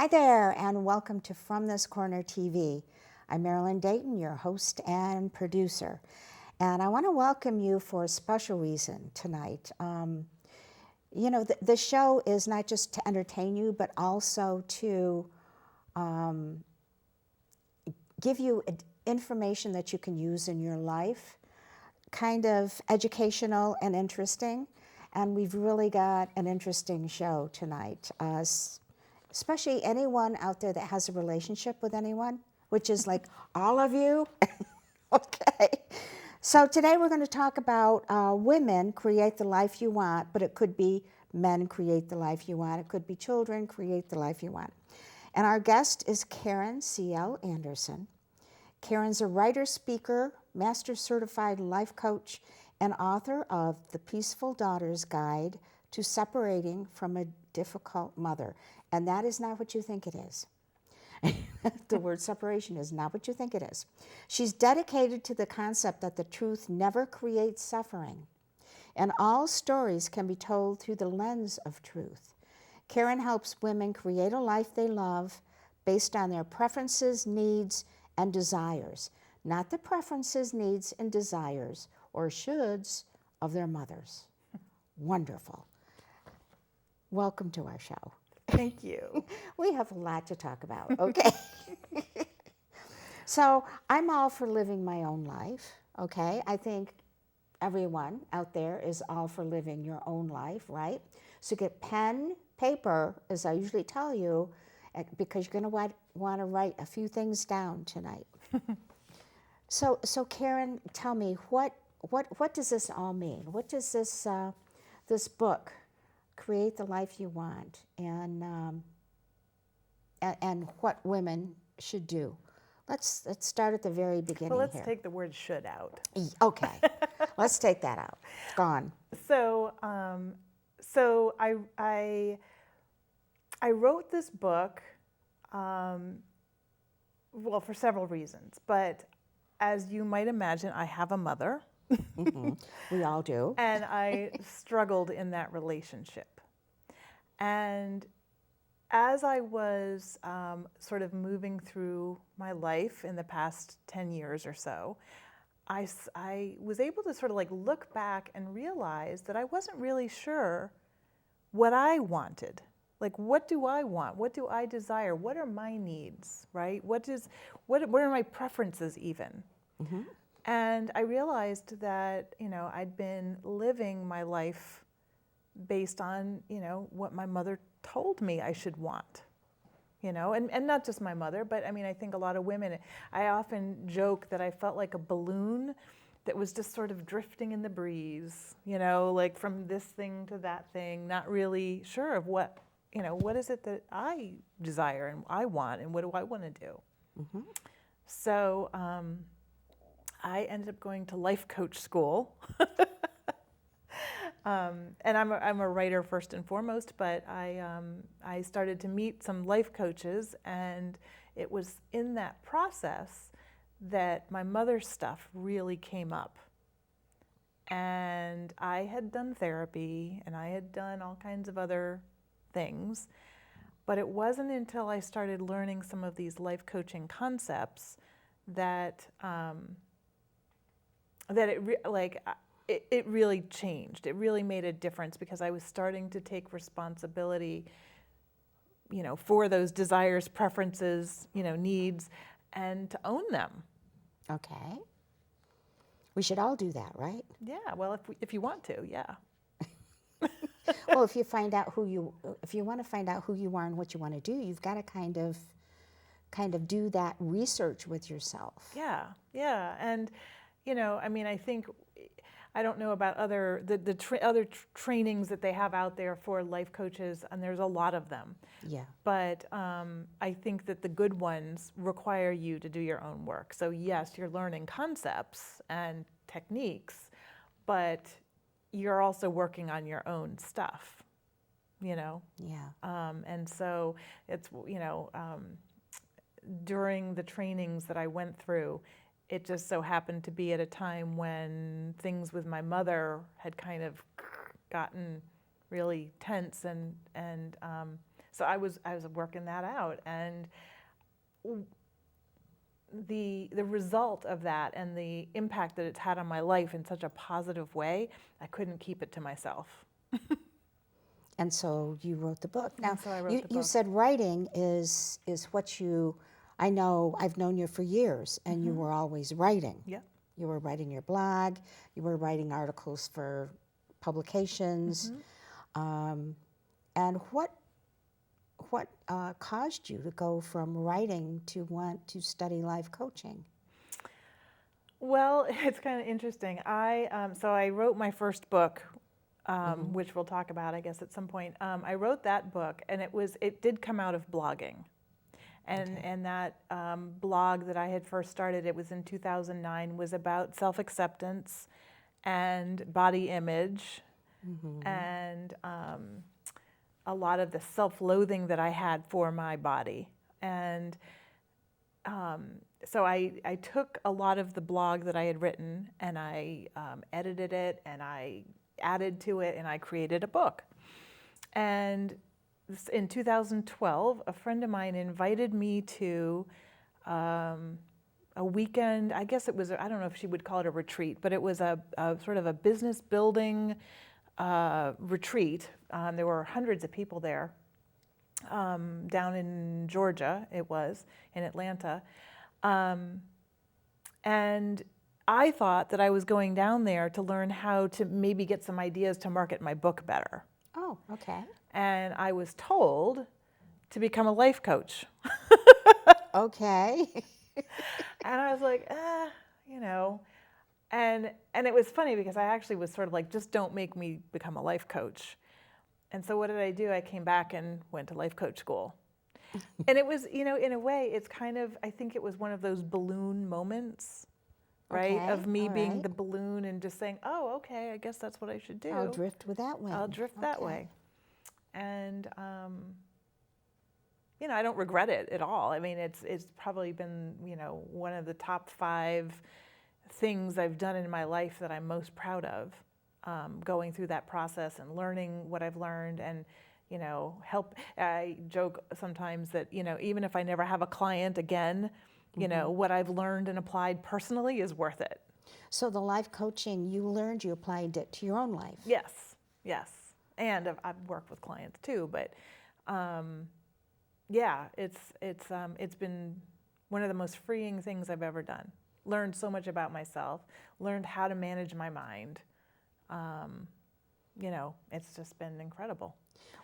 Hi there, and welcome to From This Corner TV. I'm Marilyn Dayton, your host and producer. And I want to welcome you for a special reason tonight. The show is not just to entertain you, but also to give you information that you can use in your life, kind of educational and interesting. And we've really got an interesting show tonight. Especially anyone out there that has a relationship with anyone, which is like all of you. Okay. So today we're going to talk about women create the life you want, but it could be men create the life you want. It could be children create the life you want. And our guest is Karen C.L. Anderson. Karen's a writer, speaker, master certified life coach, and author of The Peaceful Daughter's Guide to Separating from a Difficult Mother. And that is not what you think it is. The word separation is not what you think it is. She's dedicated to the concept that the truth never creates suffering, and all stories can be told through the lens of truth. Karen helps women create a life they love based on their preferences, needs, and desires, not the preferences, needs, and desires or shoulds of their mothers. Wonderful. Welcome to our show. Thank you. We have a lot to talk about, okay? So I'm all for living my own life, okay? I think everyone out there is all for living your own life, right? So get pen, paper, as I usually tell you, because you're going to want to write a few things down tonight. So Karen, tell me, what does this all mean? What does this book, Create the Life You Want, and what women should do? Let's start at the very beginning. Well, let's here. take the word should out. Okay, let's take that out. It's gone. So I wrote this book, well, for several reasons. But as you might imagine, I have a mother. Mm-hmm. We all do. And I struggled in that relationship. And as I was sort of moving through my life in the past 10 years or so, I was able to sort of like look back and realize that I wasn't really sure what I wanted. Like, what do I want? What do I desire? What are my needs, right? What are my preferences even? Mm-hmm. And I realized that, I'd been living my life based on, what my mother told me I should want, and not just my mother, but I think a lot of women, I often joke that I felt like a balloon that was just sort of drifting in the breeze, like from this thing to that thing, not really sure of what is it that I desire and I want and what do I want to do? Mm-hmm. So I ended up going to life coach school. And I'm a writer first and foremost, but I started to meet some life coaches, and it was in that process that my mother's stuff really came up. And I had done therapy, and I had done all kinds of other things, but it wasn't until I started learning some of these life coaching concepts that it really changed. It really made a difference because I was starting to take responsibility, for those desires, preferences, needs, and to own them. Okay. We should all do that, right? Yeah. Well, if you want to, yeah. Well, if you want to find out who you are and what you want to do, you've got to kind of do that research with yourself. Yeah. And, I think, I don't know about other trainings that they have out there for life coaches, and there's a lot of them. Yeah. But I think that the good ones require you to do your own work. So yes, you're learning concepts and techniques, but you're also working on your own stuff, Yeah. And so it's, during the trainings that I went through, it just so happened to be at a time when things with my mother had kind of gotten really tense, and So I was working that out, and the result of that and the impact that it's had on my life in such a positive way, I couldn't keep it to myself. And so you wrote the book. Now, And so I wrote you, the you book. said writing is what you, I know, I've known you for years, and you were always writing. Yeah. You were writing your blog, you were writing articles for publications. And what caused you to go from writing to want to study life coaching? Well, it's kind of interesting. So I wrote my first book, which we'll talk about, I guess, at some point. I wrote that book, and it did come out of blogging, and that blog that I had first started, it was in 2009, was about self-acceptance and body image, and a lot of the self-loathing that I had for my body, and so I took a lot of the blog that I had written, and I edited it, and I added to it, and I created a book. And in 2012, a friend of mine invited me to a weekend. I guess it was, I don't know if she would call it a retreat, but it was a sort of a business building retreat. There were hundreds of people there. Down in Georgia, it was, in Atlanta. And I thought that I was going down there to learn how to maybe get some ideas to market my book better. Oh, okay. And I was told to become a life coach. Okay. And I was like, you know. And it was funny because I actually was sort of like, just don't make me become a life coach. And so what did I do? I came back and went to life coach school. And it was, in a way, it's kind of, I think it was one of those balloon moments, right? Okay, Of me all being right. the balloon and just saying, oh, okay, I guess that's what I should do. I'll drift with that way. I'll drift that Okay. way. And, I don't regret it at all. I mean, it's probably been, one of the top 5 things I've done in my life that I'm most proud of, going through that process and learning what I've learned and, help. I joke sometimes that, even if I never have a client again, what I've learned and applied personally is worth it. So the life coaching you learned, you applied it to your own life. Yes. And I've worked with clients too, but it's been one of the most freeing things I've ever done. Learned so much about myself, learned how to manage my mind. It's just been incredible.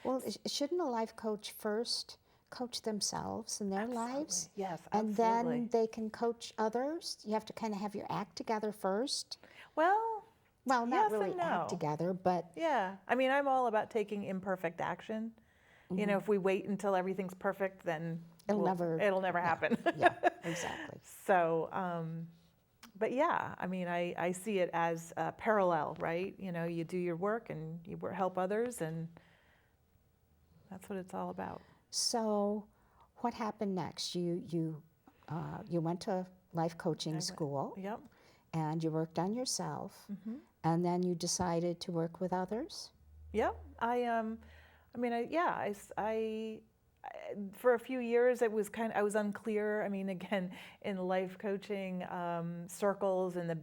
Well, shouldn't a life coach first coach themselves in their lives? Yes, And absolutely. then they can coach others? You have to kind of have your act together first? Well, Well, not yes really and no. act together, but Yeah, I mean, I'm all about taking imperfect action. If we wait until everything's perfect, then it'll it'll never happen. yeah, exactly. So, but yeah, I mean, I see it as parallel, right? You do your work and you help others, and that's what it's all about. So what happened next? You went to life coaching school, Yep. and you worked on yourself, and then you decided to work with others? Yep. For a few years, I was unclear. I mean, again, in life coaching circles and the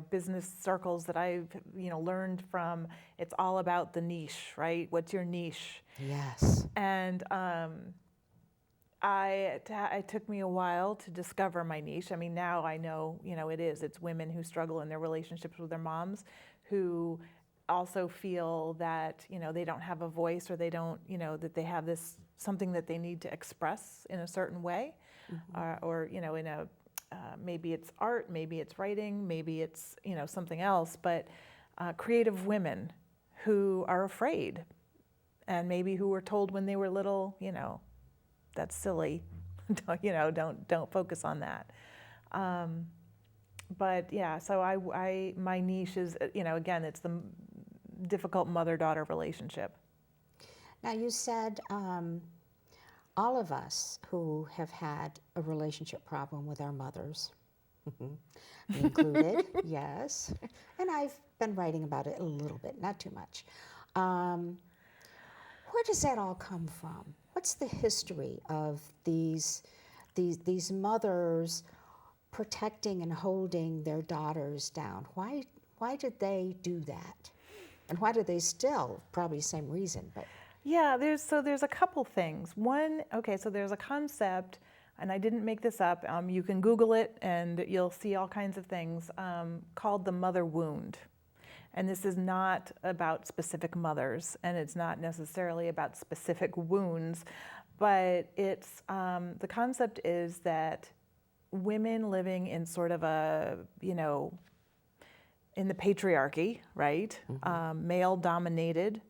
business circles that I've learned from, it's all about the niche, right? What's your niche? Yes. And it took me a while to discover my niche. I mean, now I know, it's women who struggle in their relationships with their moms, who also feel that, they don't have a voice, or they don't, that they have this something that they need to express in a certain way, or in a, maybe it's art, maybe it's writing, maybe it's, something else, but creative women who are afraid, and maybe who were told when they were little, that's silly, don't focus on that. But yeah, so my niche is, again, it's the difficult mother-daughter relationship. Now you said all of us who have had a relationship problem with our mothers, me included, yes, and I've been writing about it a little bit, not too much. Where does that all come from? What's the history of these mothers protecting and holding their daughters down? Why did they do that? And why do they still? Probably the same reason, but Yeah, there's a couple things. One, okay, so there's a concept, and I didn't make this up. You can Google it, and you'll see all kinds of things called the mother wound. And this is not about specific mothers, and it's not necessarily about specific wounds, but it's the concept is that women living in sort of a, in the patriarchy, right, male-dominated,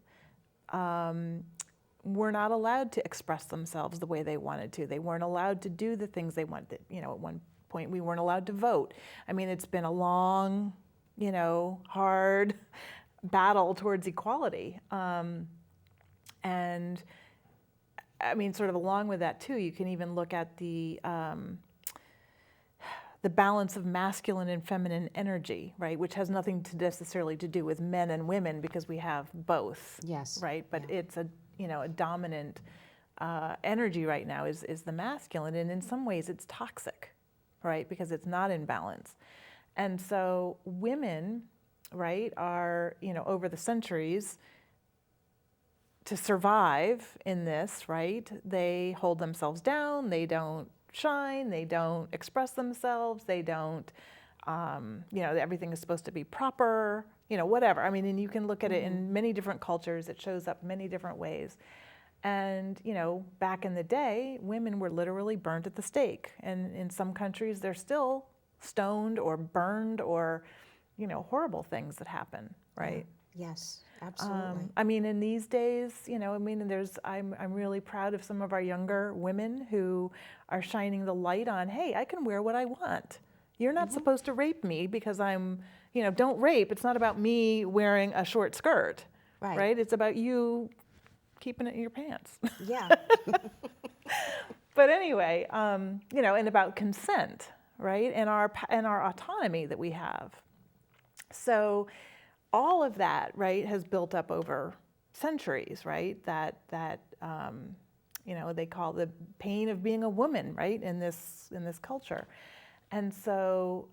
were not allowed to express themselves the way they wanted to. They weren't allowed to do the things they wanted. At one point we weren't allowed to vote. I mean, it's been a long, hard battle towards equality. And I mean, sort of along with that too, you can even look at the balance of masculine and feminine energy, right? Which has nothing to necessarily to do with men and women because we have both. Yes. Right. But it's a dominant energy right now is the masculine, and in some ways it's toxic, right? Because it's not in balance. And so women, right, are, over the centuries, to survive in this, right, they hold themselves down, they don't shine, they don't express themselves, they don't, everything is supposed to be proper, whatever. I mean, and you can look at it in many different cultures, it shows up many different ways. And, back in the day, women were literally burned at the stake. And in some countries, they're still stoned or burned or, horrible things that happen, right? Yes, absolutely. I mean, in these days, I'm really proud of some of our younger women who are shining the light on, hey, I can wear what I want. You're not supposed to rape me because I'm, don't rape. It's not about me wearing a short skirt, right? It's about you keeping it in your pants. Yeah. But anyway, and about consent, right? And our autonomy that we have. So all of that, right, has built up over centuries, right? That they call the pain of being a woman, right, in this culture. And so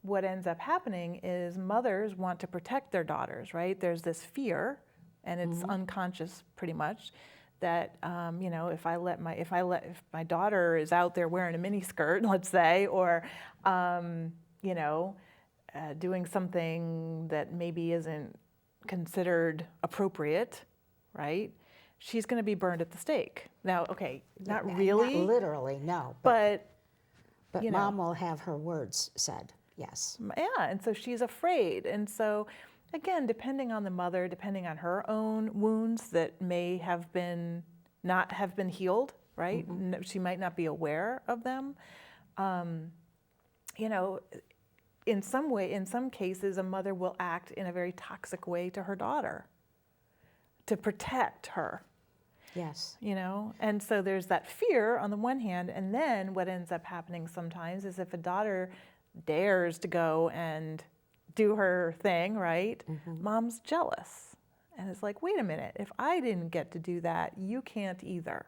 what ends up happening is mothers want to protect their daughters, right? There's this fear, and it's unconscious pretty much, that if my daughter is out there wearing a mini skirt, let's say, or doing something that maybe isn't considered appropriate, right? She's going to be burned at the stake. Now, okay, not really. Not literally, no. But Mom will have her words said, yes. Yeah, and so she's afraid. And so, again, depending on the mother, depending on her own wounds that may have not have been healed, right? She might not be aware of them. In some cases, a mother will act in a very toxic way to her daughter to protect her. Yes. And so there's that fear on the one hand, and then what ends up happening sometimes is if a daughter dares to go and do her thing, right? Mom's jealous. And it's like, wait a minute, if I didn't get to do that, you can't either.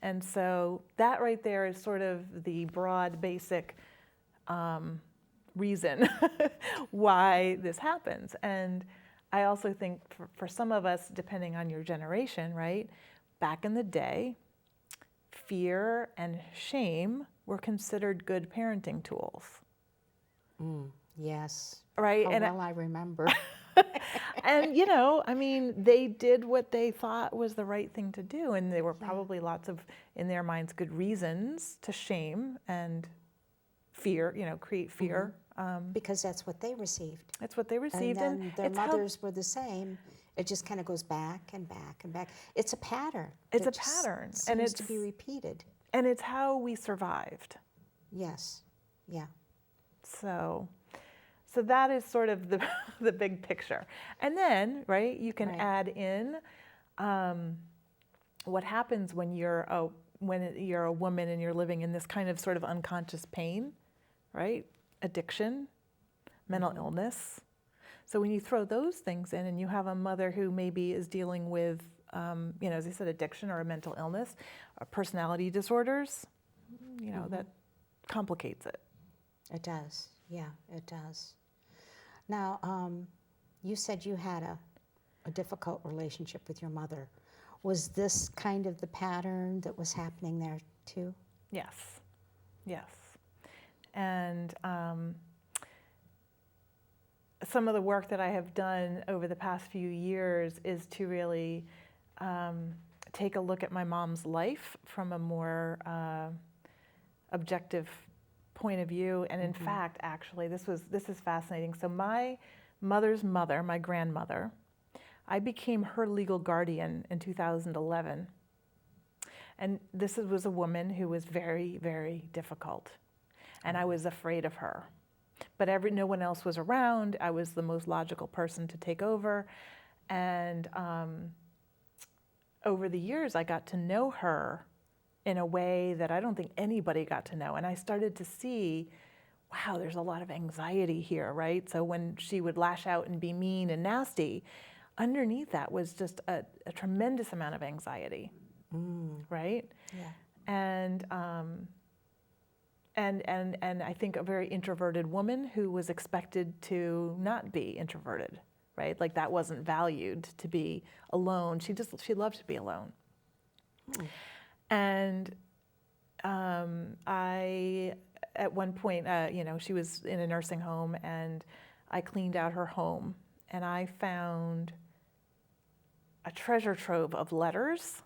And so that right there is sort of the broad, basic reason why this happens. And I also think for some of us, depending on your generation, right, back in the day, fear and shame were considered good parenting tools. Yes. Right? Oh, and well, I remember. And, they did what they thought was the right thing to do. And there were probably lots of, in their minds, good reasons to shame and fear, create fear. Because that's what they received. That's what they received. And then their mothers were the same. It just kind of goes back and back and back. It's a pattern. It's a pattern. And it's to be repeated. And it's how we survived. Yes. Yeah. So that is sort of the big picture. And then, right, you can add in what happens when you're a woman and you're living in this kind of sort of unconscious pain, right? Addiction, mental illness. So when you throw those things in and you have a mother who maybe is dealing with as I said, addiction or a mental illness, personality disorders, that complicates it. It does. Yeah, it does. Now, you said you had a difficult relationship with your mother. Was this kind of the pattern that was happening there too? Yes. And some of the work that I have done over the past few years is to really take a look at my mom's life from a more objective point of view. And in fact, actually, this is fascinating. So my mother's mother, my grandmother, I became her legal guardian in 2011. And this was a woman who was very, very difficult. And I was afraid of her. But no one else was around. I was the most logical person to take over. And over the years, I got to know her in a way that I don't think anybody got to know. And I started to see, wow, there's a lot of anxiety here, right? So when she would lash out and be mean and nasty, underneath that was just a tremendous amount of anxiety, right? Yeah. And I think a very introverted woman who was expected to not be introverted, right? Like that wasn't valued, to be alone. She loved to be alone. And I, at one point, she was in a nursing home, and I cleaned out her home, and I found a treasure trove of letters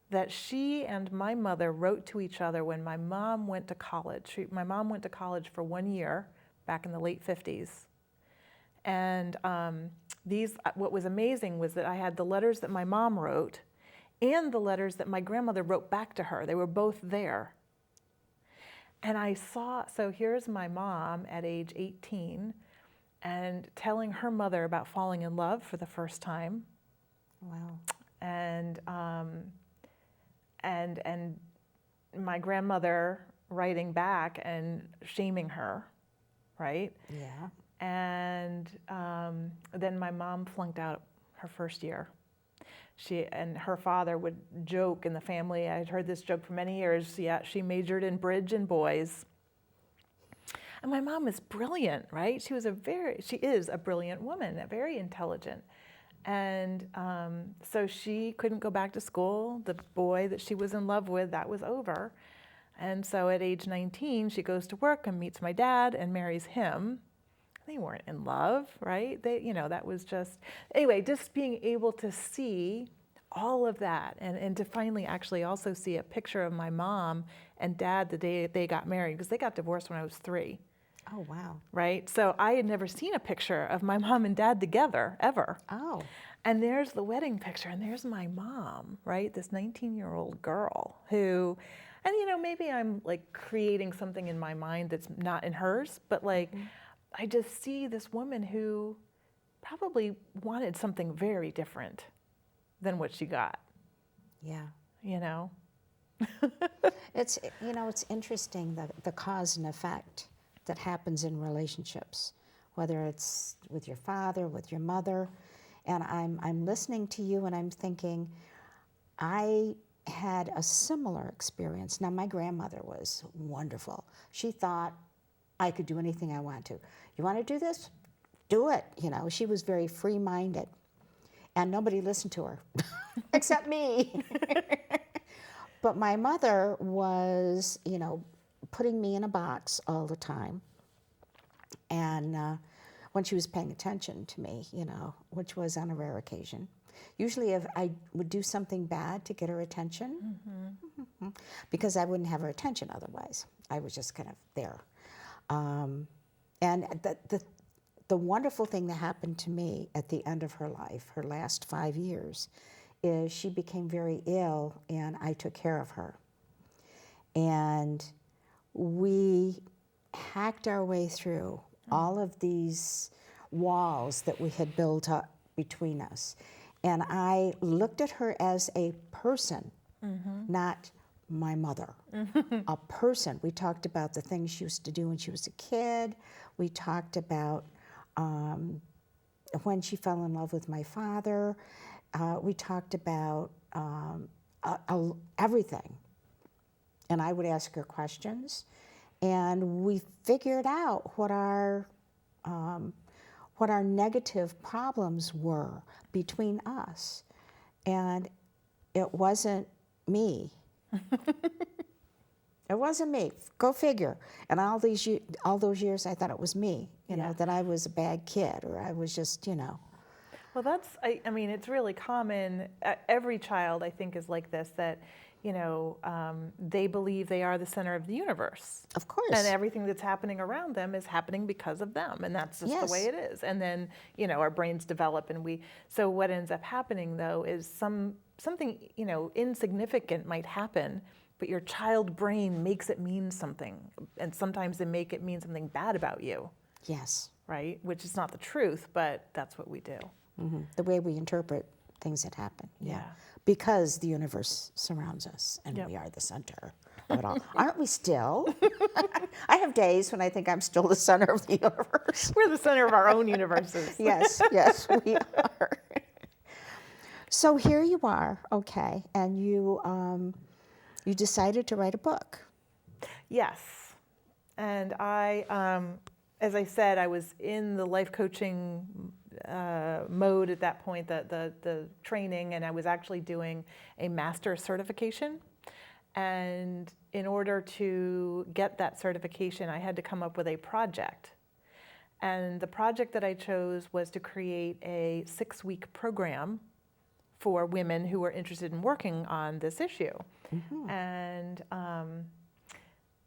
that she and my mother wrote to each other when my mom went to college. My mom went to college for 1 year back in the late 50s. And what was amazing was that I had the letters that my mom wrote and the letters that my grandmother wrote back to her. They were both there. And so here's my mom at age 18 and telling her mother about falling in love for the first time. Wow. And my grandmother writing back and shaming her, right? Yeah. And then my mom flunked out her first year. She and her father would joke in the family. I'd heard this joke for many years. Yeah, she majored in bridge and boys. And my mom is brilliant, right? She is a brilliant woman, very intelligent. And so she couldn't go back to school. The boy that she was in love with, that was over. And so at age 19, she goes to work and meets my dad and marries him. They weren't in love, right? That was just, anyway, just being able to see all of that and to finally actually also see a picture of my mom and dad the day they got married, because they got divorced when I was 3. Oh, wow. Right? So I had never seen a picture of my mom and dad together, ever. Oh. And there's the wedding picture, and there's my mom, right? This 19-year-old girl who, and maybe I'm like creating something in my mind that's not in hers, but like, I just see this woman who probably wanted something very different than what she got. Yeah. It's it's interesting, the cause and effect that happens in relationships, whether it's with your father, with your mother. And I'm listening to you and I'm thinking, I had a similar experience. Now, my grandmother was wonderful. She thought I could do anything I want to. You want to do this? Do it. She was very free-minded. And nobody listened to her, except me. But my mother was, putting me in a box all the time. And when she was paying attention to me, which was on a rare occasion. Usually if I would do something bad to get her attention, because I wouldn't have her attention otherwise. I was just kind of there. And the wonderful thing that happened to me at the end of her life, her last 5 years, is she became very ill and I took care of her. And we hacked our way through all of these walls that we had built up between us. And I looked at her as a person, not my mother. A person. We talked about the things she used to do when she was a kid. We talked about when she fell in love with my father. we talked about everything. And I would ask her questions, and we figured out what our negative problems were between us. And it wasn't me. It wasn't me. Go figure. And all those years, I thought it was me. You know, that I was a bad kid, or I was just, you know. Well, I mean, it's really common. Every child, I think, is like this, that, you know, they believe they are the center of the universe. Of course. And everything that's happening around them is happening because of them. And that's just the way it is. And then, you know, our brains develop, and so what ends up happening, though, is something, you know, insignificant might happen, but your child brain makes it mean something. And sometimes they make it mean something bad about you. Yes. Right? Which is not the truth, but that's what we do. Mm-hmm. The way we interpret things that happen. Yeah. Because the universe surrounds us, and we are the center of it all. Aren't we still? I have days when I think I'm still the center of the universe. We're the center of our own universes. Yes, we are. So here you are, okay, and you decided to write a book. Yes. And as I said, I was in the life coaching mode at that point, the training, and I was actually doing a master certification. And in order to get that certification, I had to come up with a project. And the project that I chose was to create a 6-week program for women who were interested in working on this issue. Mm-hmm. And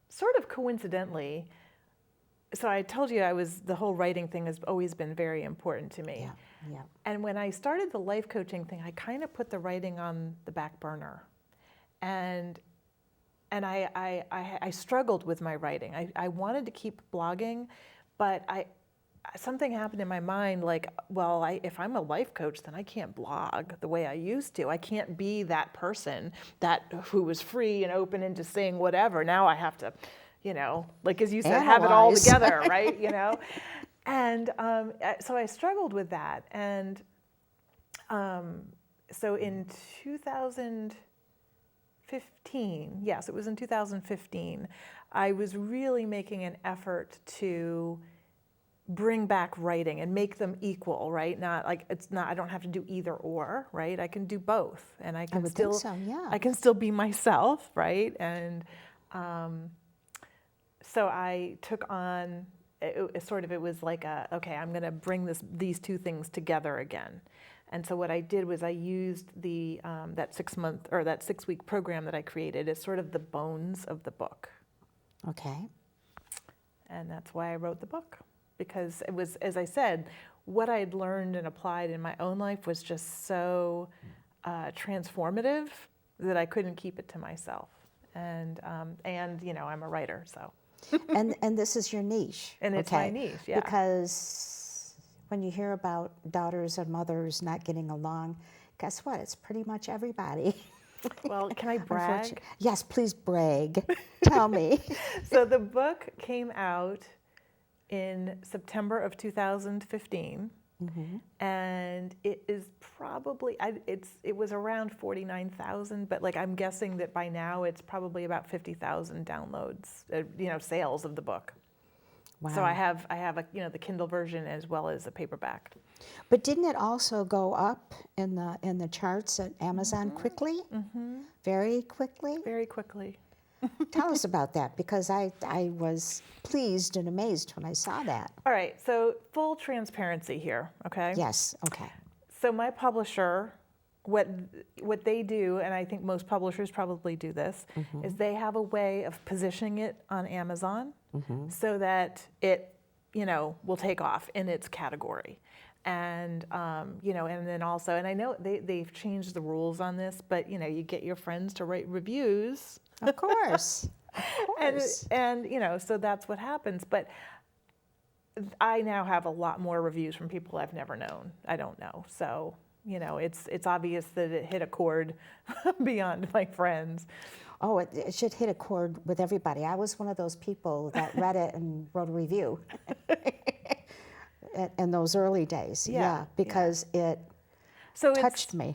sort of coincidentally, so I told you the whole writing thing has always been very important to me. Yeah. And when I started the life coaching thing, I kind of put the writing on the back burner. And I struggled with my writing. I wanted to keep blogging, but something happened in my mind, like, well, if I'm a life coach, then I can't blog the way I used to. I can't be that person who was free and open and just saying whatever. Now I have to, you know, like as you said, have it all together, right? You know, and so I struggled with that, and so in 2015, yes, it was in 2015, I was really making an effort to bring back writing and make them equal, right? Not like I don't have to do either or, right? I can do both, and I can still be myself, right? And so I took on it was like okay, I'm going to bring these two things together again. And so what I did was I used that 6-week program that I created as sort of the bones of the book. Okay. And that's why I wrote the book. Because it was, as I said, what I had learned and applied in my own life was just so transformative that I couldn't keep it to myself. And you know, I'm a writer, so. and this is your niche. And it's my niche, yeah. Because when you hear about daughters and mothers not getting along, guess what? It's pretty much everybody. Well, can I brag? Yes, please brag. Tell me. So the book came out in September of 2015, and it is probably it was around 49,000, but like I'm guessing that by now it's probably about 50,000 downloads, you know, sales of the book. Wow. So I have a, you know, the Kindle version as well as the paperback. But didn't it also go up in the charts at Amazon quickly? Mm-hmm. Very quickly? Very quickly. Tell us about that, because I was pleased and amazed when I saw that. All right, so full transparency here, okay? Yes, okay. So my publisher, what they do, and I think most publishers probably do this, is they have a way of positioning it on Amazon so that it, you know, will take off in its category. And, you know, and then also, and I know they've changed the rules on this, but, you know, you get your friends to write reviews. Of course. And you know, so that's what happens. But I now have a lot more reviews from people I've never known. I don't know. So, you know, it's obvious that it hit a chord beyond my friends. Oh, it should hit a chord with everybody. I was one of those people that read it and wrote a review in those early days. Yeah, because it So touched me.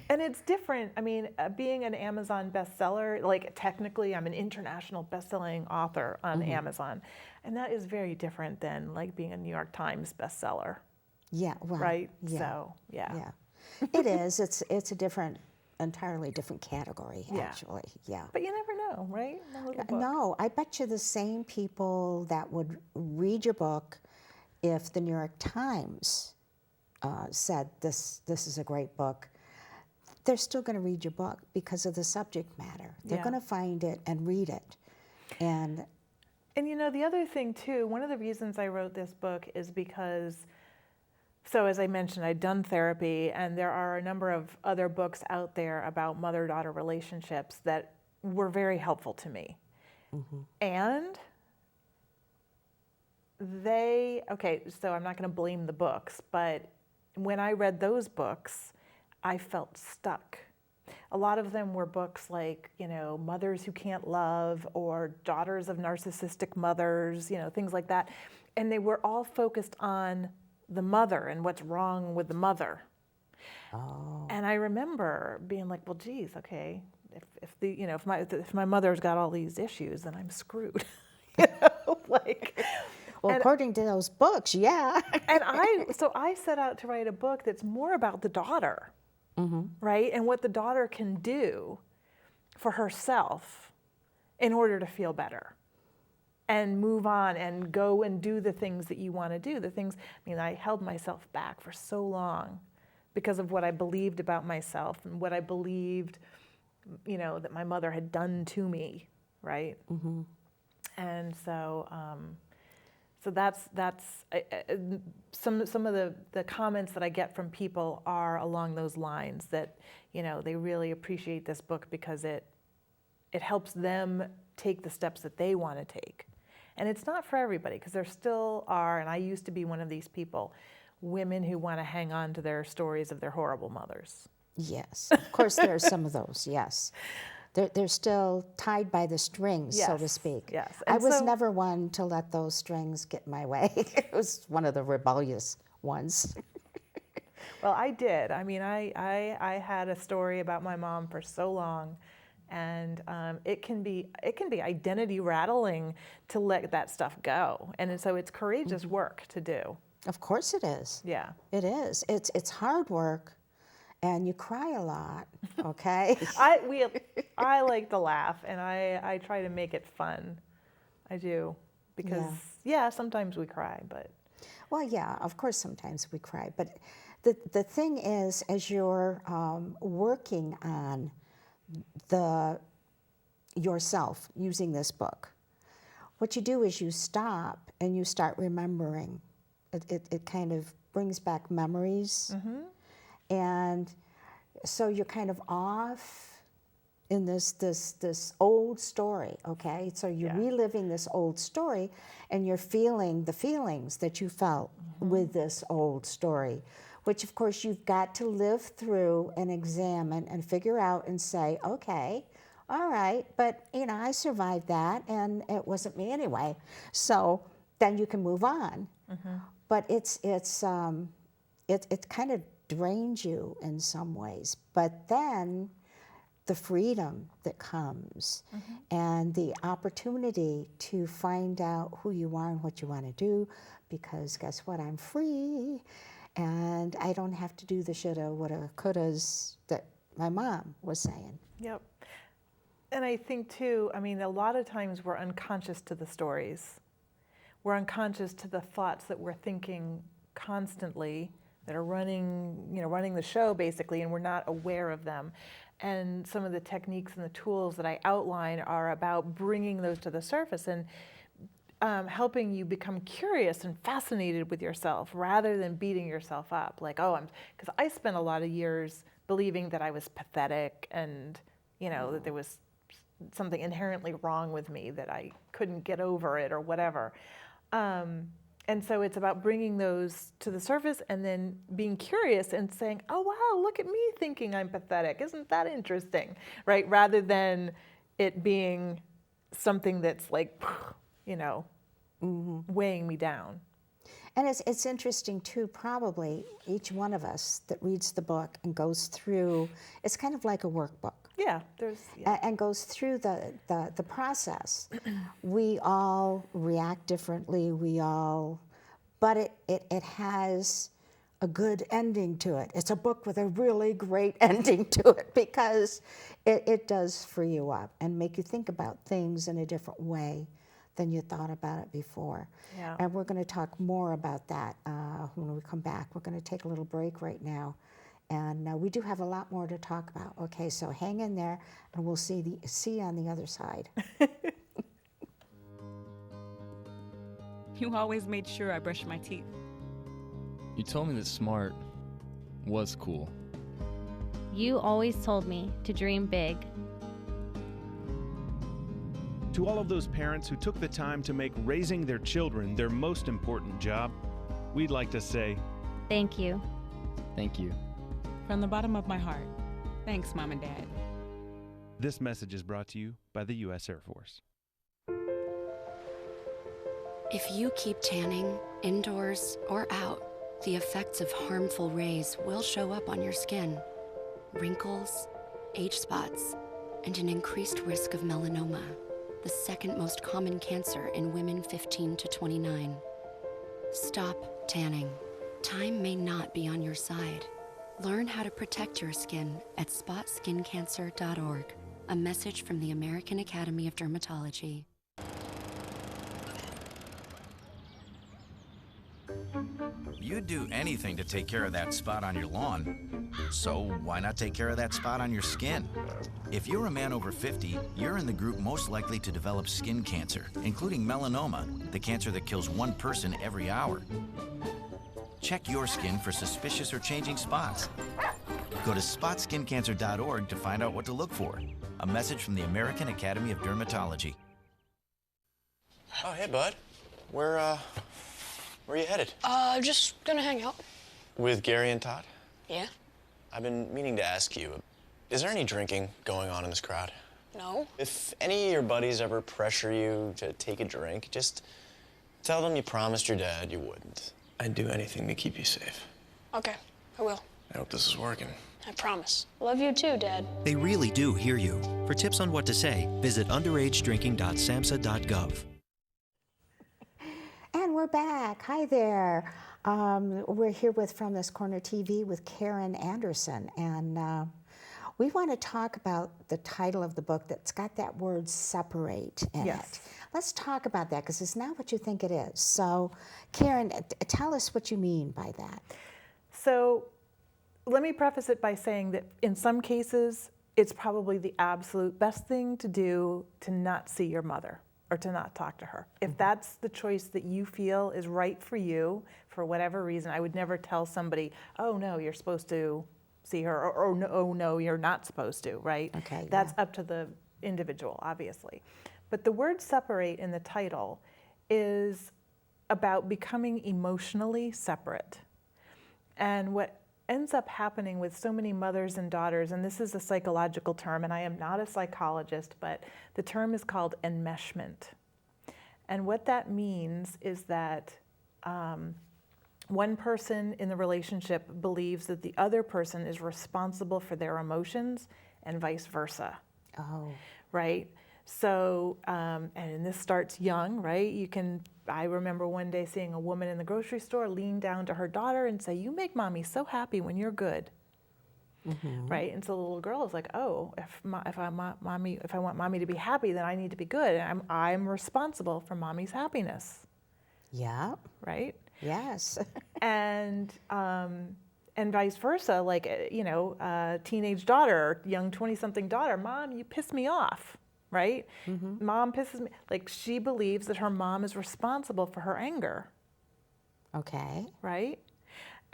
And it's different. I mean, being an Amazon bestseller, like technically I'm an international bestselling author on Amazon. And that is very different than like being a New York Times bestseller, Yeah, well, right? yeah, So, yeah. yeah. It is. It's a different, entirely different category, Yeah. actually. Yeah. But you never know, right? One little book. No, I bet you the same people that would read your book if the New York Times said this is a great book, they're still going to read your book because of the subject matter. They're Yeah. going to find it and read it. And you know, the other thing too, one of the reasons I wrote this book is because, so as I mentioned, I'd done therapy, and there are a number of other books out there about mother-daughter relationships that were very helpful to me. And okay, so I'm not going to blame the books, but when I read those books, I felt stuck. A lot of them were books like, you know, Mothers Who Can't Love, or Daughters of Narcissistic Mothers, you know, things like that. And they were all focused on the mother and what's wrong with the mother. And I remember being like, well, geez, okay, if my mother's got all these issues, then I'm screwed. You know, like. well, according to those books, yeah. So I set out to write a book that's more about the daughter, right? And what the daughter can do for herself in order to feel better and move on and go and do the things that you want to do. I held myself back for so long because of what I believed about myself and what I believed, you know, that my mother had done to me, right? And so, so that's some of the comments that I get from people are along those lines, that, you know, they really appreciate this book because it helps them take the steps that they want to take. And it's not for everybody, because there still are, and I used to be one of these people, women who want to hang on to their stories of their horrible mothers. Yes, of course there are some of those, yes. They're still tied by the strings, so to Yes, speak. yes. I And was so- never one to let those strings get in my way. It was one of the rebellious ones. Well, I did. I mean, I had a story about my mom for so long, and it can be identity rattling to let that stuff go. And so it's courageous work to do. Of course it is. Yeah. It is. It's hard work, and you cry a lot, okay? I like to laugh, and I try to make it fun. I do, because sometimes we cry, but. Well, yeah, of course sometimes we cry, but the thing is, as you're working on yourself using this book, what you do is you stop and you start remembering. It kind of brings back memories, and so you're kind of off in this old story, okay? So you're reliving this old story, and you're feeling the feelings that you felt with this old story, which of course you've got to live through and examine and figure out and say, okay, all right, but you know, I survived that, and it wasn't me anyway. So then you can move on. But it kind of drains you in some ways. But then the freedom that comes and the opportunity to find out who you are and what you want to do, because guess what? I'm free, and I don't have to do the shoulda, woulda, couldas that my mom was saying. Yep. And I think too, I mean, a lot of times we're unconscious to the stories. We're unconscious to the thoughts that we're thinking constantly, that are running the show basically, and we're not aware of them. And some of the techniques and the tools that I outline are about bringing those to the surface and helping you become curious and fascinated with yourself rather than beating yourself up. Like, because I spent a lot of years believing that I was pathetic and, you know, that there was something inherently wrong with me, that I couldn't get over it or whatever. And so it's about bringing those to the surface and then being curious and saying, oh, wow, look at me thinking I'm pathetic. Isn't that interesting? Right? Rather than it being something that's like, you know, weighing me down. And it's interesting too, probably each one of us that reads the book and goes through, it's kind of like a workbook. Yeah, And goes through the process. We all react differently, but it has a good ending to it. It's a book with a really great ending to it because it does free you up and make you think about things in a different way than you thought about it before. Yeah. And we're going to talk more about that when we come back. We're going to take a little break right now. And we do have a lot more to talk about. Okay, so hang in there, and we'll see you on the other side. You always made sure I brushed my teeth. You told me that smart was cool. You always told me to dream big. To all of those parents who took the time to make raising their children their most important job, we'd like to say, Thank you. Thank you. From the bottom of my heart, thanks, Mom and Dad. This message is brought to you by the U.S. Air Force. If you keep tanning, indoors or out, the effects of harmful rays will show up on your skin. Wrinkles, age spots, and an increased risk of melanoma, the second most common cancer in women 15 to 29. Stop tanning. Time may not be on your side. Learn how to protect your skin at spotskincancer.org. A message from the American Academy of Dermatology. You'd do anything to take care of that spot on your lawn. So why not take care of that spot on your skin? If you're a man over 50, you're in the group most likely to develop skin cancer, including melanoma, the cancer that kills one person every hour. Check your skin for suspicious or changing spots. Go to spotskincancer.org to find out what to look for. A message from the American Academy of Dermatology. Oh, hey, bud. Where are you headed? Just gonna hang out. With Gary and Todd? Yeah? I've been meaning to ask you, is there any drinking going on in this crowd? No? If any of your buddies ever pressure you to take a drink, just tell them you promised your dad you wouldn't. I'd do anything to keep you safe. Okay, I will. I hope this is working. I promise. Love you too, Dad. They really do hear you. For tips on what to say, visit underagedrinking.samhsa.gov. And we're back. Hi there. We're here with From This Corner TV with Karen Anderson, and we want to talk about the title of the book that's got that word separate in it. Let's talk about that because it's not what you think it is. So, Karen, tell us what you mean by that. So let me preface it by saying that in some cases, it's probably the absolute best thing to do to not see your mother or to not talk to her. If that's the choice that you feel is right for you, for whatever reason, I would never tell somebody, oh no, you're supposed to see her, or no, oh no, you're not supposed to, right? Okay. That's up to the individual, obviously. But the word separate in the title is about becoming emotionally separate. And what ends up happening with so many mothers and daughters, and this is a psychological term, and I am not a psychologist, but the term is called enmeshment. And what that means is that one person in the relationship believes that the other person is responsible for their emotions and vice versa. Oh. Right? So, and this starts young, right? I remember one day seeing a woman in the grocery store lean down to her daughter and say, "You make mommy so happy when you're good." Mm-hmm. Right? And so the little girl is like, "Oh, if I want mommy to be happy, then I need to be good. And I'm responsible for mommy's happiness." Yeah. Right? Yes. And vice versa, like, teenage daughter, young 20-something daughter, "Mom, you piss me off." Right? Mm-hmm. Mom pisses me. Like, she believes that her mom is responsible for her anger. Okay. Right?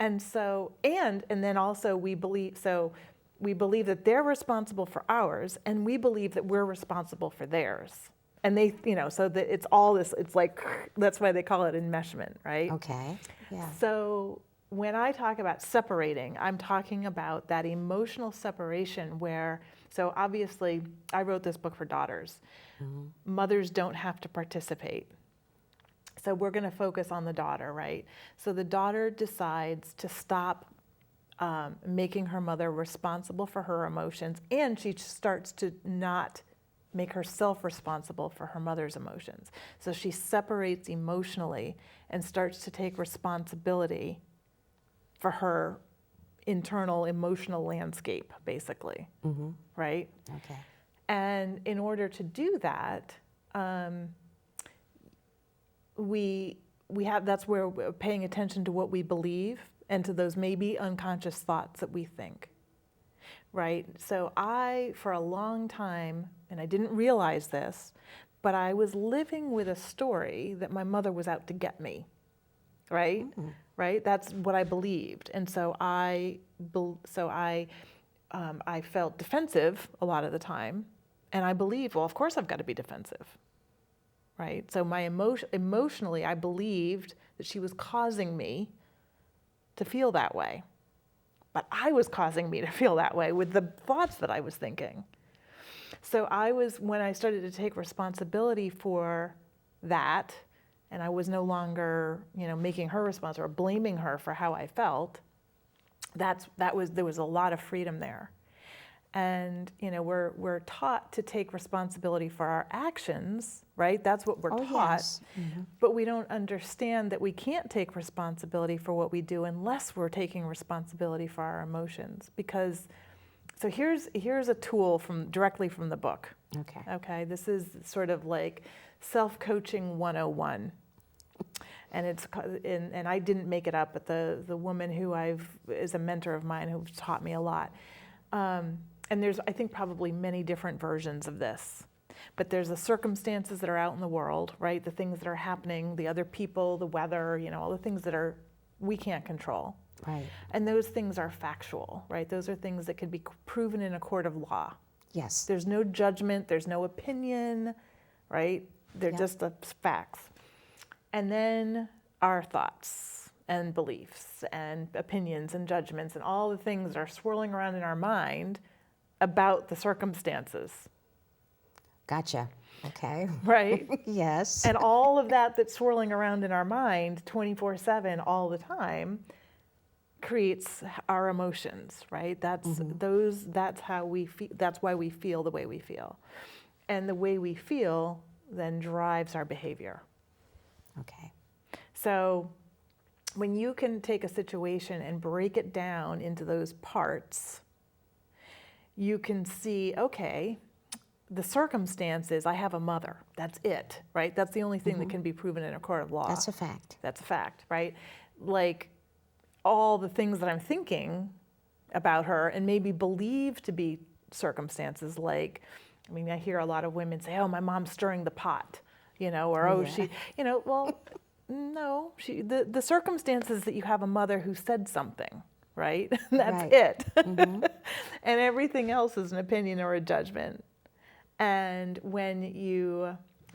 And so, and then also we believe that they're responsible for ours, and we believe that we're responsible for theirs. And they, so that it's all this, it's like, that's why they call it enmeshment, right? Okay. Yeah. So when I talk about separating, I'm talking about that emotional separation where, so obviously I wrote this book for daughters. Mm-hmm. Mothers don't have to participate. So we're going to focus on the daughter, right? So the daughter decides to stop making her mother responsible for her emotions, and she starts to not make herself responsible for her mother's emotions. So she separates emotionally and starts to take responsibility for her internal emotional landscape, basically, right? Okay. And in order to do that, that's where we're paying attention to what we believe and to those maybe unconscious thoughts that we think, right? So for a long time, and I didn't realize this, but I was living with a story that my mother was out to get me, right? Right? That's what I believed. And so I felt defensive a lot of the time, and I believed, well, of course I've got to be defensive, right? So emotionally, I believed that she was causing me to feel that way. But I was causing me to feel that way with the thoughts that I was thinking. So when I started to take responsibility for that, and I was no longer, making her responsible or blaming her for how I felt, there was a lot of freedom there. And we're taught to take responsibility for our actions, right? That's what we're taught. Yes. But we don't understand that we can't take responsibility for what we do unless we're taking responsibility for our emotions. So here's a tool directly from the book. Okay. Okay, this is sort of like self-coaching 101. And I didn't make it up, but the woman who is a mentor of mine who taught me a lot. And there's, I think, probably many different versions of this. But there's the circumstances that are out in the world, right? The things that are happening, the other people, the weather, all the things that we can't control. Right. And those things are factual, right? Those are things that could be proven in a court of law. Yes. There's no judgment, there's no opinion, right? They're just the facts. And then our thoughts and beliefs and opinions and judgments and all the things that are swirling around in our mind about the circumstances. Gotcha. Okay. Right? Yes. And all of that's swirling around in our mind 24/7 all the time creates our emotions, right? That's how we feel. That's why we feel the way we feel. And the way we feel then drives our behavior. Okay. So when you can take a situation and break it down into those parts, you can see, okay, the circumstances, I have a mother. That's it, right? That's the only thing that can be proven in a court of law. That's a fact. That's a fact, right? Like all the things that I'm thinking about her and maybe believe to be circumstances, like, I hear a lot of women say, oh, my mom's stirring the pot, or, oh, she, well, no, the circumstances that you have a mother who said something, right? That's Right. it. And everything else is an opinion or a judgment. And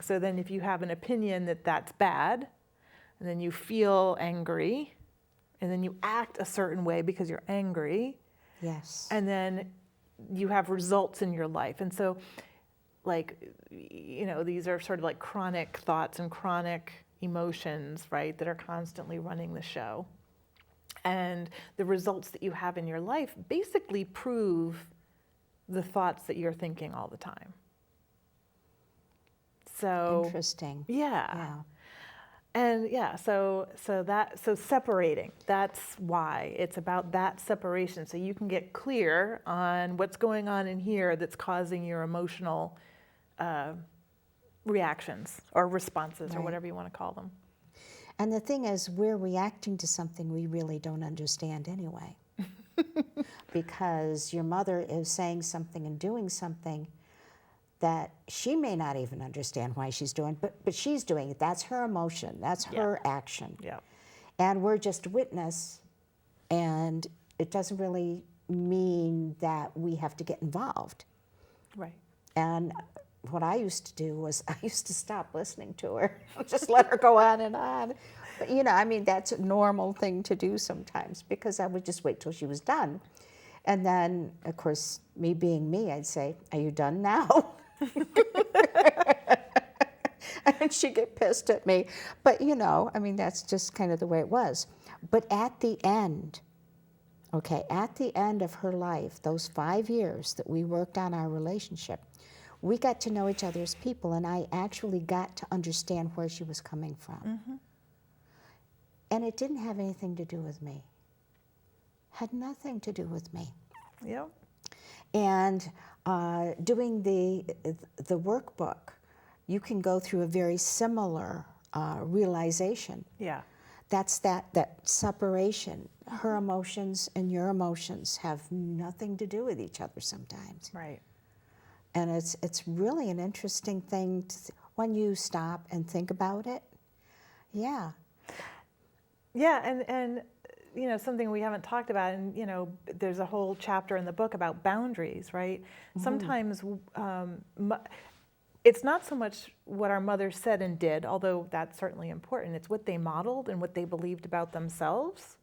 so then if you have an opinion that that's bad, and then you feel angry, and then you act a certain way because you're angry. Yes. And then you have results in your life. And so, these are sort of like chronic thoughts and chronic emotions, right, that are constantly running the show. And the results that you have in your life basically prove the thoughts that you're thinking all the time. So Interesting. yeah. And so separating, that's why it's about that separation. So you can get clear on what's going on in here that's causing your emotional reactions or responses, Right. or whatever you want to call them. And the thing is, we're reacting to something we really don't understand anyway. Because your mother is saying something and doing something that she may not even understand why she's doing, but she's doing it. That's her emotion. That's her action. Yeah. And we're just witness, and it doesn't really mean that we have to get involved. Right. And what I used to do was I used to stop listening to her, just let her go on and on. But, that's a normal thing to do sometimes, because I would just wait till she was done. And then, of course, me being me, I'd say, are you done now? and she'd get pissed at me. But, you know, I mean, that's just kind of the way it was. But at the end, okay, at the end of her life, those 5 years that we worked on our relationship, we got to know each other as people, and I actually got to understand where she was coming from. Mm-hmm. And it didn't have anything to do with me. Had nothing to do with me. Yep. And doing the workbook, you can go through a very similar realization. Yeah. That's that separation. Her emotions and your emotions have nothing to do with each other sometimes. Right. And it's really an interesting thing when you stop and think about it. Yeah. Yeah, and you know, something we haven't talked about, and you know, there's a whole chapter in the book about boundaries, right? Mm-hmm. Sometimes it's not so much what our mothers said and did, although that's certainly important. It's what they modeled and what they believed about themselves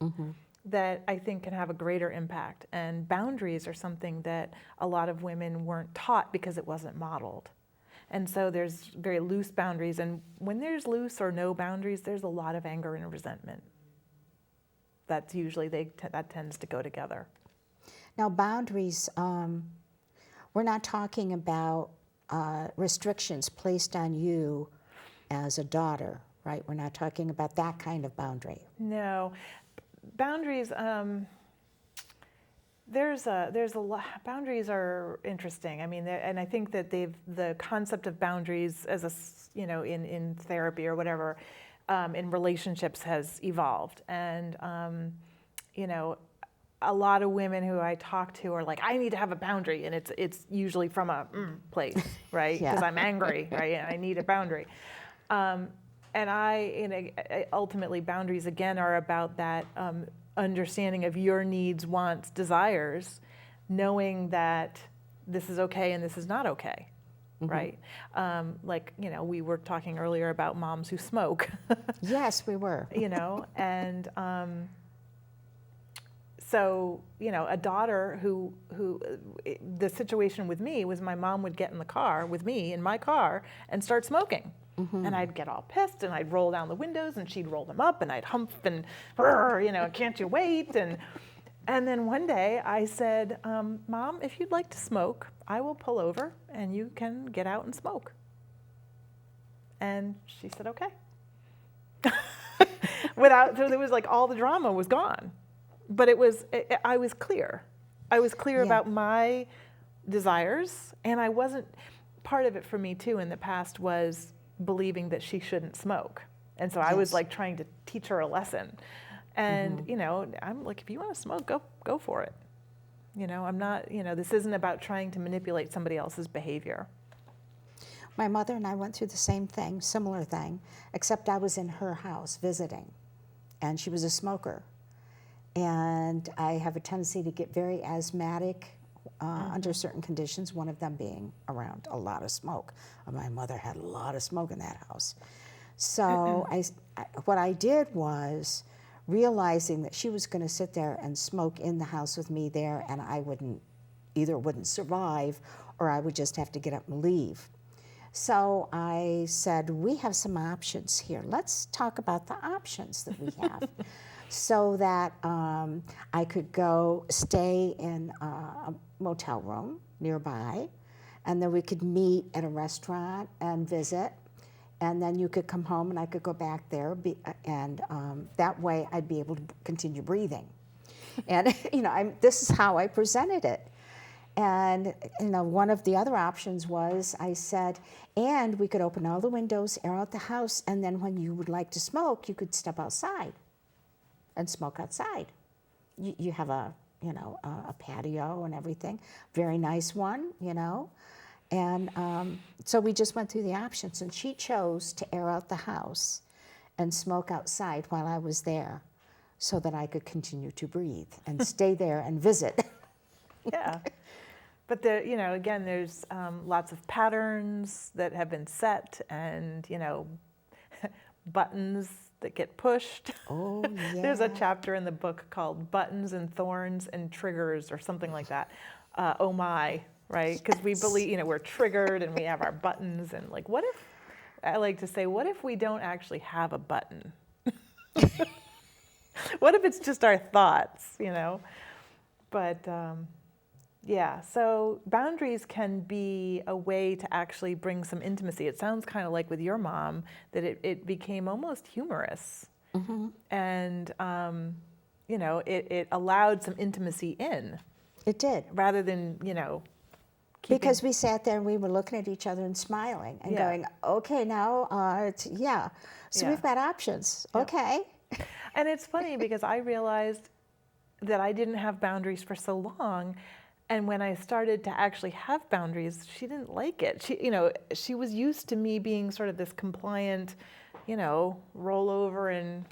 that I think can have a greater impact. And boundaries are something that a lot of women weren't taught because it wasn't modeled. And so there's very loose boundaries, and when there's loose or no boundaries, there's a lot of anger and resentment. That's usually, that tends to go together. Now boundaries, we're not talking about restrictions placed on you as a daughter, right? We're not talking about that kind of boundary. No. Boundaries, there's a lot, boundaries are interesting. I mean, and I think that the concept of boundaries as a, you know, in therapy or whatever, in relationships has evolved. And, you know, a lot of women who I talk to are like, I need to have a boundary. And it's usually from a place, right? Because I'm angry, right? And I need a boundary. And ultimately boundaries again are about that understanding of your needs, wants, desires, knowing that this is okay and this is not okay. Right? Like, you know, we were talking earlier about moms who smoke. Yes, we were. You know, and so, you know, a daughter who the situation with me was my mom would get in the car with me in my car and start smoking. And I'd get all pissed and I'd roll down the windows and she'd roll them up and I'd hump and, you know, can't you wait? And then one day I said, Mom, if you'd like to smoke, I will pull over and you can get out and smoke. And she said, okay. So there was like all the drama was gone. But I was clear. I was clear about my desires, and I wasn't, part of it for me too in the past was believing that she shouldn't smoke. And so I was like trying to teach her a lesson. And, you know, I'm like, if you want to smoke, go for it. You know, I'm not, you know, this isn't about trying to manipulate somebody else's behavior. My mother and I went through the same thing, similar thing, except I was in her house visiting, and she was a smoker. And I have a tendency to get very asthmatic under certain conditions, one of them being around a lot of smoke. My mother had a lot of smoke in that house. So what I did was, realizing that she was going to sit there and smoke in the house with me there, and I either wouldn't survive or I would just have to get up and leave. So I said, we have some options here. Let's talk about the options that we have. So that I could go stay in a motel room nearby, and then we could meet at a restaurant and visit, and then you could come home and I could go back there, and that way I'd be able to continue breathing. And you know, this is how I presented it. And you know, one of the other options was, I said, and we could open all the windows, air out the house, and then when you would like to smoke, you could step outside and smoke outside. You have a patio and everything, very nice one, you know. And so we just went through the options, and she chose to air out the house and smoke outside while I was there, so that I could continue to breathe and stay there and visit. Yeah. But you know, again, there's lots of patterns that have been set, and you know, buttons that get pushed. Oh, yeah. There's a chapter in the book called Buttons and Thorns and Triggers or something like that. Oh my, right? Because we believe, you know, we're triggered and we have our buttons, and like, what I like to say, what if we don't actually have a button? What if it's just our thoughts, you know? But yeah, so boundaries can be a way to actually bring some intimacy. It sounds kind of like with your mom that it became almost humorous. Mm-hmm. And, you know, it allowed some intimacy in. It did. Rather than, you know, because we sat there and we were looking at each other and smiling and going, okay, now, so we've got options. Yeah. Okay. And it's funny because I realized that I didn't have boundaries for so long. And when I started to actually have boundaries, she didn't like it. She, you know, she was used to me being sort of this compliant, you know, roll over and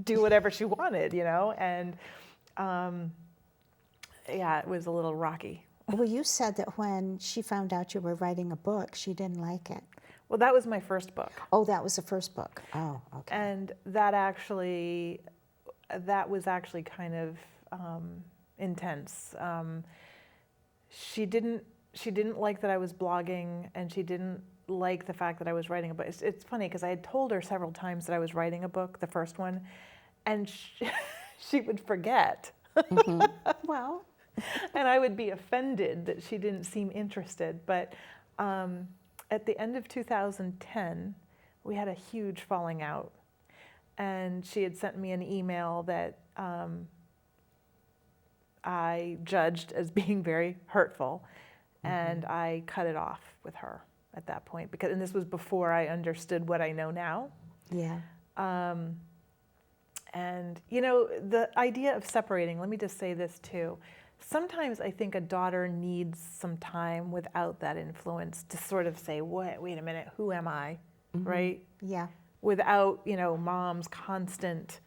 do whatever she wanted, you know, and yeah, it was a little rocky. Well, you said that when she found out you were writing a book, she didn't like it. Well, that was my first book. Oh, that was the first book. Oh, okay. And that was actually kind of intense. She didn't like that I was blogging, and she didn't like the fact that I was writing a book. It's funny because I had told her several times that I was writing a book, the first one, and she would forget. Mm-hmm. Well. And I would be offended that she didn't seem interested. But at the end of 2010, we had a huge falling out. And she had sent me an email that I judged as being very hurtful. Mm-hmm. And I cut it off with her at that point. And this was before I understood what I know now. Yeah. And, you know, the idea of separating, let me just say this too. Sometimes I think a daughter needs some time without that influence to sort of say, wait a minute, who am I, mm-hmm. right? Yeah. Without, you know, mom's constant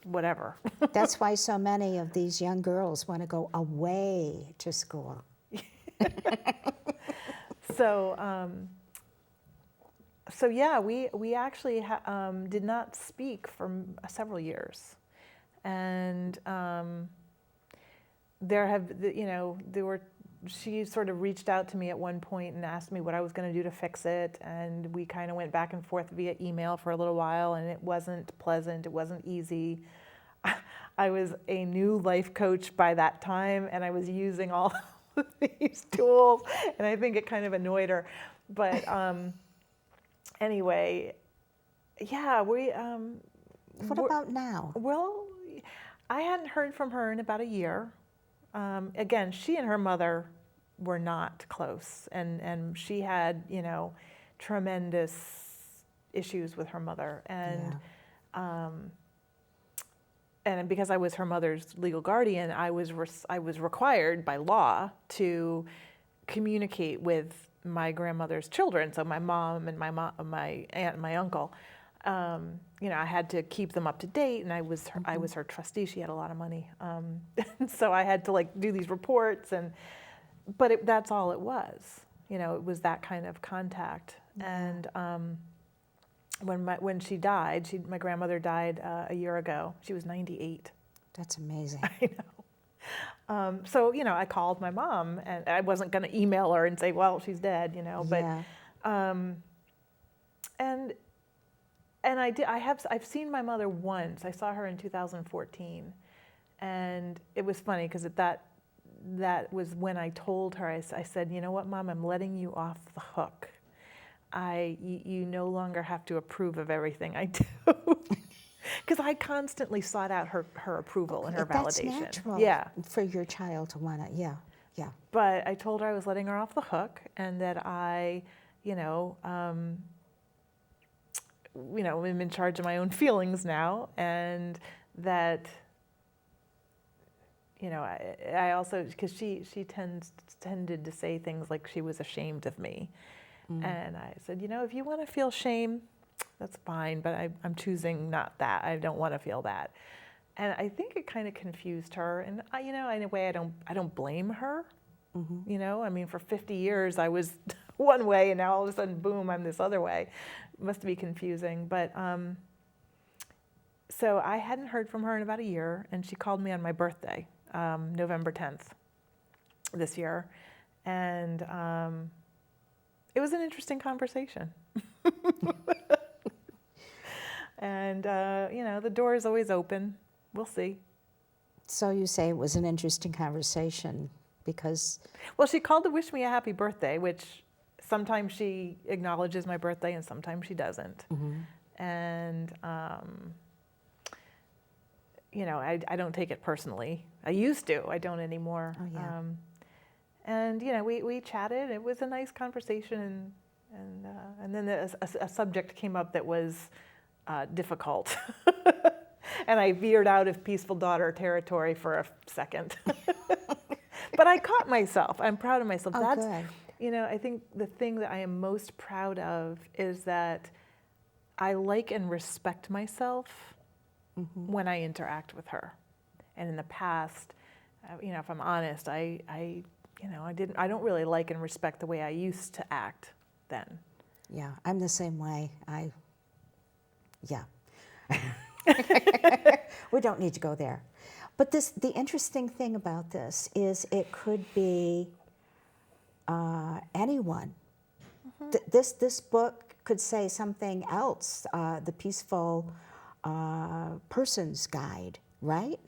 whatever. That's why so many of these young girls want to go away to school. So yeah, we actually did not speak for several years. And she sort of reached out to me at one point and asked me what I was going to do to fix it. And we kind of went back and forth via email for a little while, and it wasn't pleasant. It wasn't easy. I was a new life coach by that time, and I was using all of these tools, and I think it kind of annoyed her. But anyway, yeah, what about now? Well, I hadn't heard from her in about a year. Again, she and her mother were not close, and she had, you know, tremendous issues with her mother, and and because I was her mother's legal guardian, I was required by law to communicate with my grandmother's children, so my mom and my aunt and my uncle. You know, I had to keep them up to date, and I was her trustee. She had a lot of money, so I had to like do these reports, but that's all it was. You know, it was that kind of contact. And when she died, my grandmother died a year ago. She was 98. That's amazing. I know. So you know, I called my mom, and I wasn't going to email her and say, "Well, she's dead," you know, but And I've seen my mother once. I saw her in 2014, and it was funny because that was when I told her. I said, "You know what, Mom? I'm letting you off the hook. You no longer have to approve of everything I do." Because I constantly sought out her approval and her validation. That's natural. Yeah. For your child to want to. Yeah. But I told her I was letting her off the hook, and that I'm in charge of my own feelings now, and that, you know, I also, because she tended to say things like she was ashamed of me. And I said, you know, if you want to feel shame, that's fine, but I'm choosing not that. I don't want to feel that. And I think it kind of confused her. And you know, in a way, I don't blame her. Mm-hmm. You know, I mean, for 50 years I was one way, and now all of a sudden, boom, I'm this other way. It must be confusing. But so I hadn't heard from her in about a year, and she called me on my birthday, November 10th this year, and it was an interesting conversation. And, the door is always open. We'll see. So you say it was an interesting conversation because... Well, she called to wish me a happy birthday, which sometimes she acknowledges my birthday and sometimes she doesn't. And, I don't take it personally. I used to. I don't anymore. Oh, yeah. And, we chatted. It was a nice conversation. And then a subject came up that was difficult. And I veered out of peaceful daughter territory for a second. But I caught myself. I'm proud of myself. Oh, That's, good. I think the thing that I am most proud of is that I like and respect myself when I interact with her. And in the past, if I'm honest, I don't really like and respect the way I used to act then. Yeah, I'm the same way. Yeah. We don't need to go there. But the interesting thing about this is it could be anyone. This book could say something else, the Peaceful Person's Guide, right?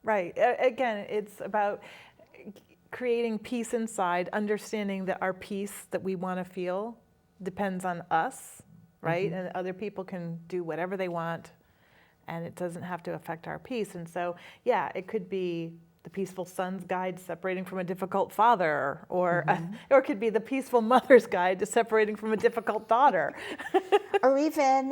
Right. Again, it's about creating peace inside, understanding that our peace that we want to feel depends on us, right? And other people can do whatever they want, and it doesn't have to affect our peace. And so, yeah, it could be the peaceful son's guide to separating from a difficult father, or it could be the peaceful mother's guide to separating from a difficult daughter. Or even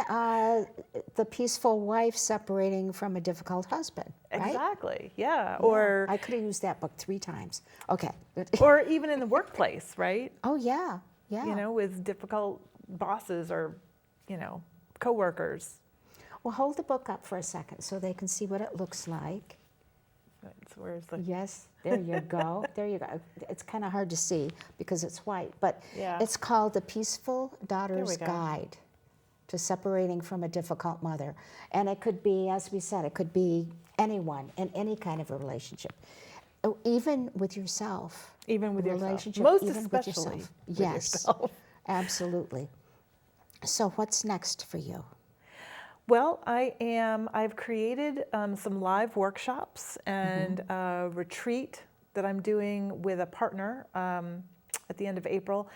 the peaceful wife separating from a difficult husband, right? Exactly, yeah. Or I could have used that book 3 times. Okay. Or even in the workplace, right? Oh, yeah, yeah. With difficult bosses or, coworkers. Well, hold the book up for a second so they can see what it looks like. Where's the... Yes, there you go. There you go. It's kind of hard to see because it's white, but Yeah. it's called The Peaceful Daughter's go. Guide to Separating from a Difficult Mother. And it could be, as we said, it could be anyone in any kind of a relationship. Oh, even with yourself. Even with yourself. Relationship, Most even especially with yourself. with Yes, yourself. absolutely. So what's next for you? Well, I've created some live workshops and a retreat that I'm doing with a partner at the end of April.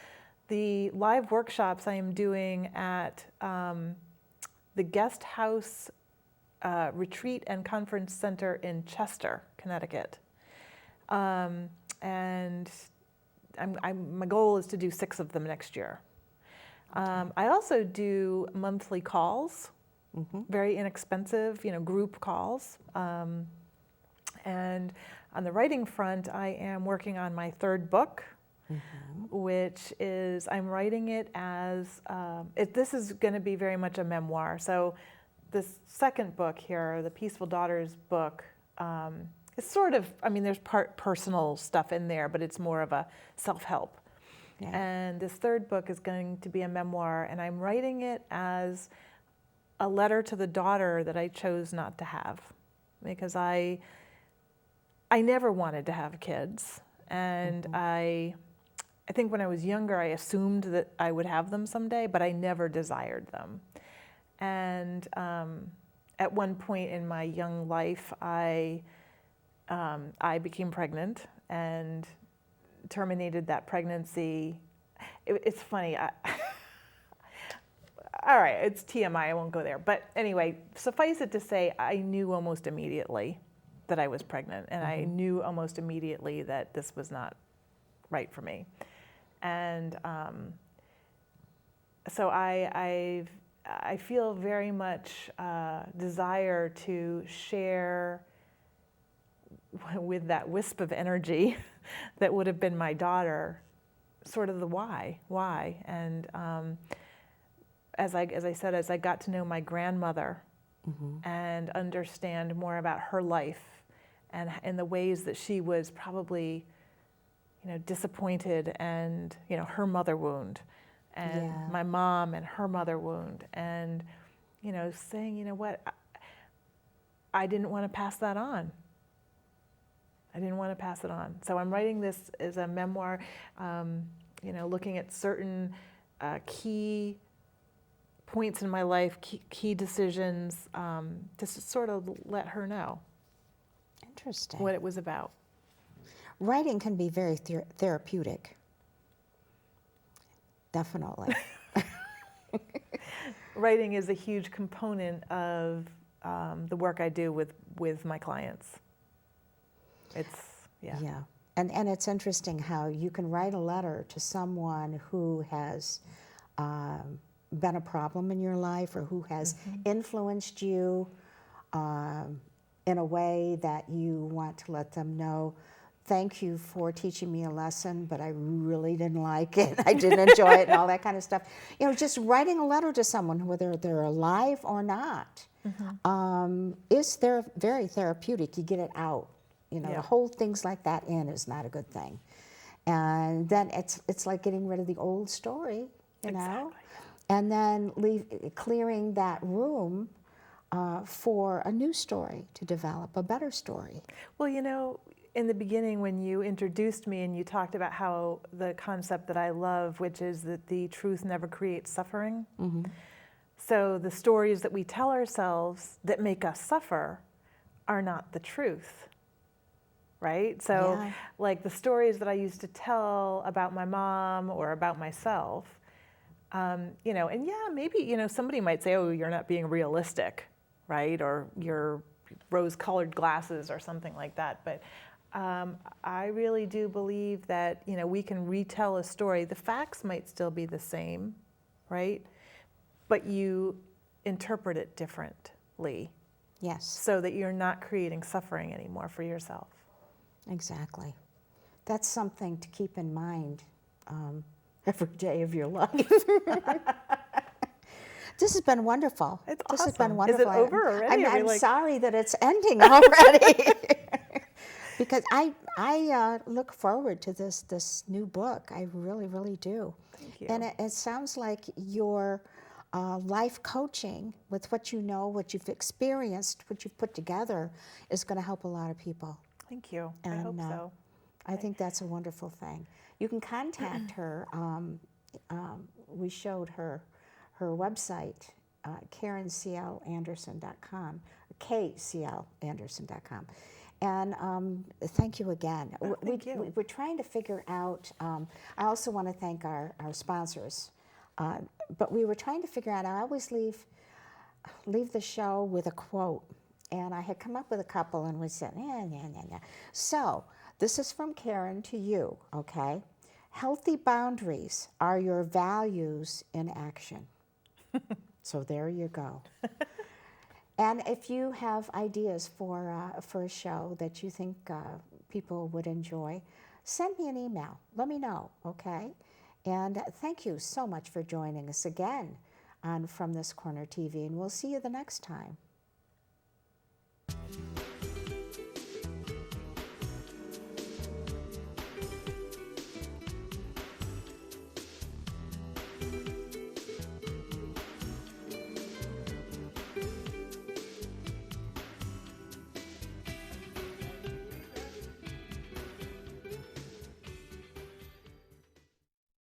The live workshops I am doing at the Guest House Retreat and Conference Center in Chester, Connecticut. And my goal is to do 6 of them next year. I also do monthly calls. Very inexpensive, group calls. And on the writing front, I am working on my 3rd book, which is, I'm writing it as, this is going to be very much a memoir. So this 2nd book here, the Peaceful Daughters book, it's sort of, there's part personal stuff in there, but it's more of a self-help. Yeah. And this 3rd book is going to be a memoir, and I'm writing it as a letter to the daughter that I chose not to have, because I never wanted to have kids, and I think when I was younger I assumed that I would have them someday, but I never desired them. And at one point in my young life, I became pregnant and terminated that pregnancy. It's funny. All right, it's TMI, I won't go there. But anyway, suffice it to say, I knew almost immediately that I was pregnant, and I knew almost immediately that this was not right for me. And so I feel very much desire to share with that wisp of energy that would have been my daughter, sort of the why. And as I said, as I got to know my grandmother and understand more about her life and in the ways that she was probably, disappointed, and her mother wound, and my mom and her mother wound, and saying, what, I didn't want to pass that on. I didn't want to pass it on. So I'm writing this as a memoir. looking at certain key points in my life, key decisions, to sort of let her know Interesting. what it was about. Writing can be very therapeutic. Definitely. Writing is a huge component of the work I do with my clients. Yeah. And it's interesting how you can write a letter to someone who has been a problem in your life or who has influenced you in a way that you want to let them know, thank you for teaching me a lesson, but I really didn't like it. I didn't enjoy it and all that kind of stuff. Just writing a letter to someone, whether they're alive or not, is very therapeutic. You get it out. To hold things like that in is not a good thing. And then it's like getting rid of the old story, know, and then clearing that room for a new story to develop, a better story. Well, in the beginning when you introduced me and you talked about how the concept that I love, which is that the truth never creates suffering. So the stories that we tell ourselves that make us suffer are not the truth. Right? So like the stories that I used to tell about my mom or about myself, and maybe, somebody might say, oh, you're not being realistic, right? Or your rose-colored glasses or something like that. But I really do believe that, we can retell a story. The facts might still be the same, right? But you interpret it differently. Yes. So that you're not creating suffering anymore for yourself. Exactly. That's something to keep in mind every day of your life. This has been wonderful. It's this awesome. has been wonderful. Is it over already? I'm sorry that it's ending already. Because I look forward to this new book. I really, really do. Thank you. And it sounds like your life coaching with what you know, what you've experienced, what you've put together is going to help a lot of people. Thank you. And, I hope so. I think that's a wonderful thing. You can contact her. We showed her website, KarenCLAnderson.com, KCLAnderson.com. And thank you again. Thank you. We're trying to figure out, I also want to thank our sponsors, but we were trying to figure out, I always leave the show with a quote. And I had come up with a couple, and we said, yeah. So this is from Karen to you, okay? Healthy boundaries are your values in action. So there you go. And if you have ideas for a show that you think people would enjoy, send me an email. Let me know, okay? And thank you so much for joining us again on From This Corner TV, and we'll see you the next time.